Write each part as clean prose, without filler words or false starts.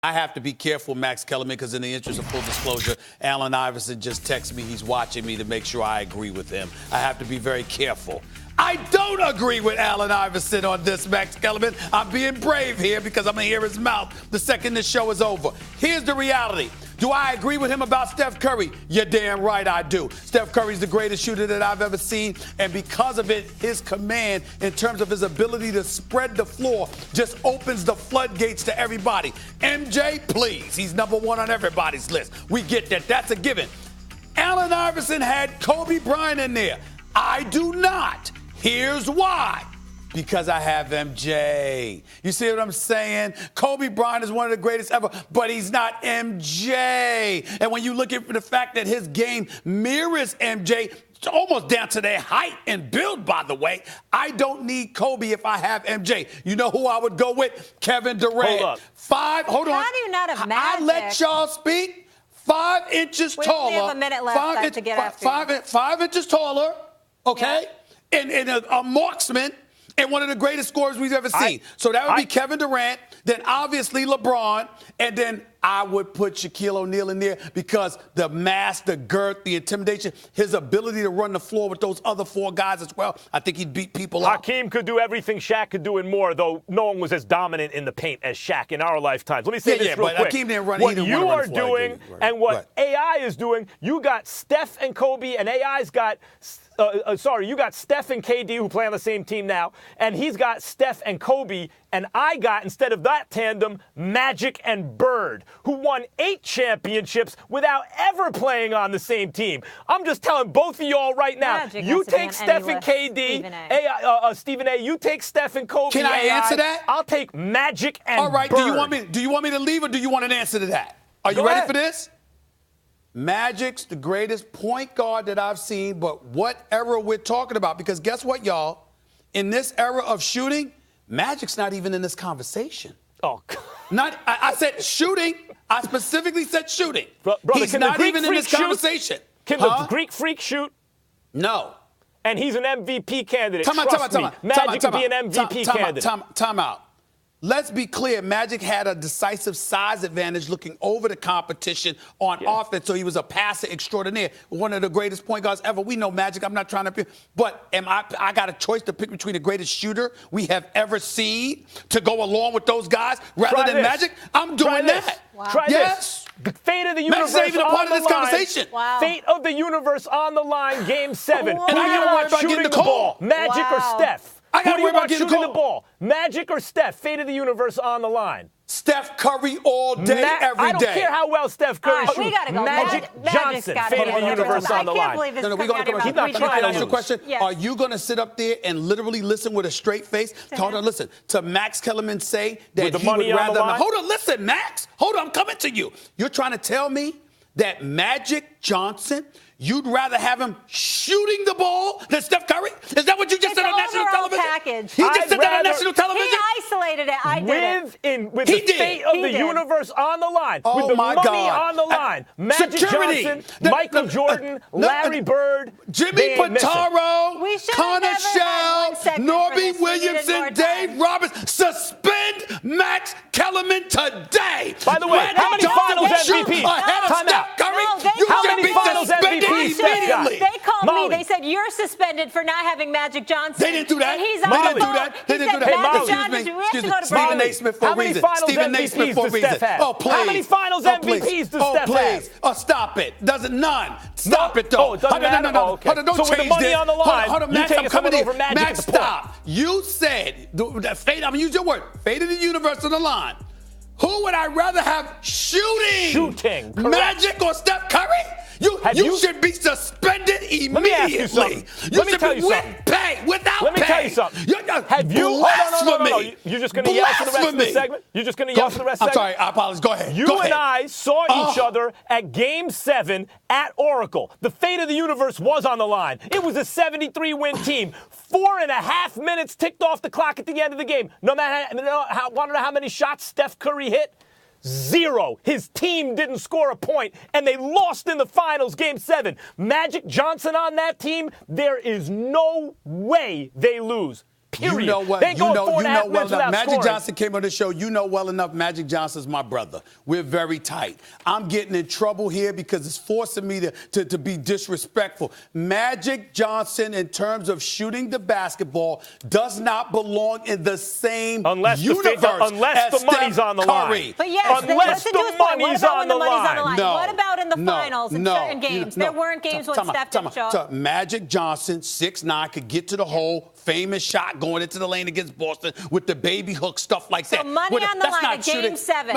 I have to be careful, Max Kellerman, because in the interest of full disclosure, Allen Iverson just texted me. He's watching me to make sure I agree with him. I have to be very careful. I don't agree with Allen Iverson on this, Max Kellerman. I'm being brave here because I'm going to hear his mouth the second this show is over. Here's the reality. Do I agree with him about Steph Curry? You're damn right I do. Steph Curry's the greatest shooter that I've ever seen, and because of it, his command in terms of his ability to spread the floor just opens the floodgates to everybody. MJ, please. He's number one on everybody's list. We get that. That's a given. Allen Iverson had Kobe Bryant in there. I do not. Here's why. Because I have MJ. You see what I'm saying? Kobe Bryant is one of the greatest ever, but he's not MJ. And when you look at the fact that his game mirrors MJ, it's almost down to their height and build, by the way, I don't need Kobe if I have MJ. You know who I would go with? Kevin Durant. Hold on. How do you not have Magic? I let y'all speak. 5 inches taller. We have a minute left to get after. 5 inches taller, okay? Yeah. And a marksman. And one of the greatest scorers we've ever seen. So that would be Kevin Durant, then obviously LeBron, and then I would put Shaquille O'Neal in there because the mass, the girth, the intimidation, his ability to run the floor with those other 4 guys as well, I think he'd beat people up. Hakeem could do everything Shaq could do and more, though no one was as dominant in the paint as Shaq in our lifetimes. Let me say this real quick. Hakeem didn't run, what you are doing and what AI is doing, you got Steph and Kobe, and AI's got you got Steph and KD who play on the same team now, and he's got Steph and Kobe, and I got, instead of that tandem, Magic and Bird, who won 8 championships without ever playing on the same team. I'm just telling both of y'all right now, you take Steph and KD, Stephen A., you take Steph and Kobe. Can I answer that? I'll take Magic and Bird. All right, do you want me to leave or do you want an answer to that? Are you ready for this? Magic's the greatest point guard that I've seen, but what era we're talking about? Because guess what, y'all? In this era of shooting, Magic's not even in this conversation. Oh, I said shooting. I specifically said shooting. Brother, he's not even in this conversation. Can the Greek freak shoot? No. And he's an MVP candidate. Trust me. Magic could be an MVP candidate. Time out. Let's be clear. Magic had a decisive size advantage looking over the competition on offense, so he was a passer extraordinaire. One of the greatest point guards ever. We know Magic. I'm not trying to but I got a choice to pick between the greatest shooter we have ever seen to go along with those guys rather than Magic? I'm doing that. Wow. Try this. The fate of the universe Magic's not even a part on of this the line. conversation. Wow. Fate of the universe on the line, Game 7. Whoa. And I gotta worry about getting the call. Magic or Steph? I gotta worry about getting the the ball. Magic or Steph? Fate of the universe on the line. Steph Curry all day, every day. I don't care how well Steph Curry shoots. We gotta go. Magic Johnson, fate of the universe on the line. I can't believe this is coming out of your mouth. He's not Can I ask you a question? Yes. Are you going to sit up there and literally listen with a straight face? Hold on, listen. To Max Kellerman say that he would rather. Hold on, listen, Max. Hold on, I'm coming to you. You're trying to tell me that Magic Johnson, you'd rather have him shooting the ball than Steph Curry? Is that what you just said on national television? Package. He just said that on national television? He isolated it. I did With the fate of the universe on the line, with the money on the line, Magic Johnson, Michael Jordan, Larry Bird, Jimmy Pitaro, Connor Shell, Norby Williamson, Dave Roberts. Suspend Max Kellerman today. By the way, how many finals MVPs? Time out. How many finals MVPs? They called me. They said you're suspended for not having Magic Johnson. They didn't do that. And he's on the phone. They didn't do that. Excuse me. Stephen A. Smith for a reason. Stephen A. Smith for a reason. Oh, please. How many finals MVPs does Steph have? Oh, stop it. None. Stop it, though. Oh, it doesn't matter? No. Okay. Don't so with the money on the line, hold on, you Max, take I'm coming over Magic. Max, stop. You said, fate, I'm going to use your word, fate of the universe on the line. Who would I rather have shooting? Correct. Magic or Steph Curry? You should be suspended immediately. Let me ask you something. Let me tell you something. Without pay. Let me tell you something. Have you? No. You're just going to yell for the rest of the segment? You're just going to yell for the rest of the segment? I'm sorry. I apologize. Go ahead. You and I saw each other at Game 7 at Oracle. The fate of the universe was on the line. It was a 73-win team. 4.5 minutes ticked off the clock at the end of the game. Want to know how many shots Steph Curry hit? 0. His team didn't score a point, and they lost in the finals, Game 7. Magic Johnson on that team, there is no way they lose. period. You know what? They ain't going 4.5 minutes well without Magic scoring. Johnson came on the show. You know well enough. Magic Johnson's my brother. We're very tight. I'm getting in trouble here because it's forcing me to be disrespectful. Magic Johnson, in terms of shooting the basketball, does not belong in the same universe unless the money's on the line. But yes, unless the money's on the line. No, what about in the finals in certain games? There weren't games when Steph didn't show up. Magic Johnson, 6'9", could get to the hole. Famous shot going into the lane against Boston with the baby hook, stuff like that. So money on the line at Game 7.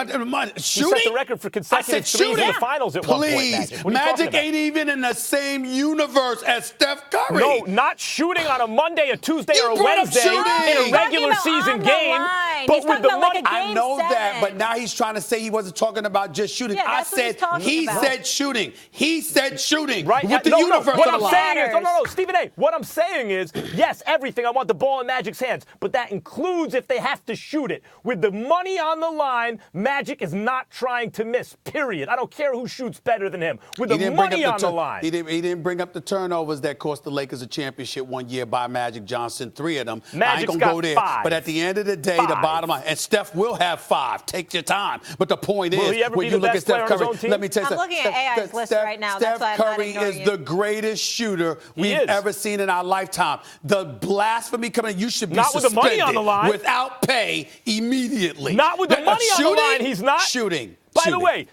Shooting? He set the record for consecutive threes in the finals at one point. Please, Magic ain't even in the same universe as Steph Curry. No, not shooting on a Monday, a Tuesday, or a Wednesday in a regular season game. But with the money, I know that, but now he's trying to say he wasn't talking about just shooting. Yeah, I said he said shooting. He said shooting. Right? With the universe What on I'm the saying line. is, no, Stephen A. What I'm saying is, yes, everything. I want the ball in Magic's hands, but that includes if they have to shoot it. With the money on the line, Magic is not trying to miss. Period. I don't care who shoots better than him. With the money on the line, he didn't bring up the turnovers that cost the Lakers a championship one year by Magic Johnson. 3 of them. Magic's I ain't got gonna go there. 5. But at the end of the day, the bottom line, and Steph will have 5. Take your time. But the point is, when you look at Steph Curry, let me tell you something. I'm looking at AI's list right now. Steph Curry is the greatest shooter we've ever seen in our lifetime. The blasphemy coming, you should be not with the money on the line, without pay immediately. Not with the money on the line. He's not shooting. By the way,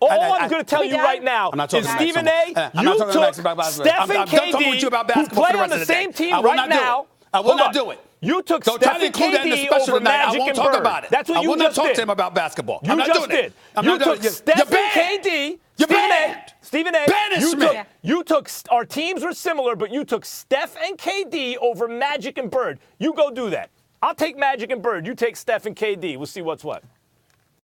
all I'm going to tell you right now is, Stephen A., you took Steph and KD, who play on the same team right now. I will not do it. You took Steph and KD over Magic and Bird. That's what you just did. I will not talk to him about basketball. You just did. You took Steph and KD. Stephen A. You took our teams were similar, but you took Steph and KD over Magic and Bird. You go do that. I'll take Magic and Bird. You take Steph and KD. We'll see what's what.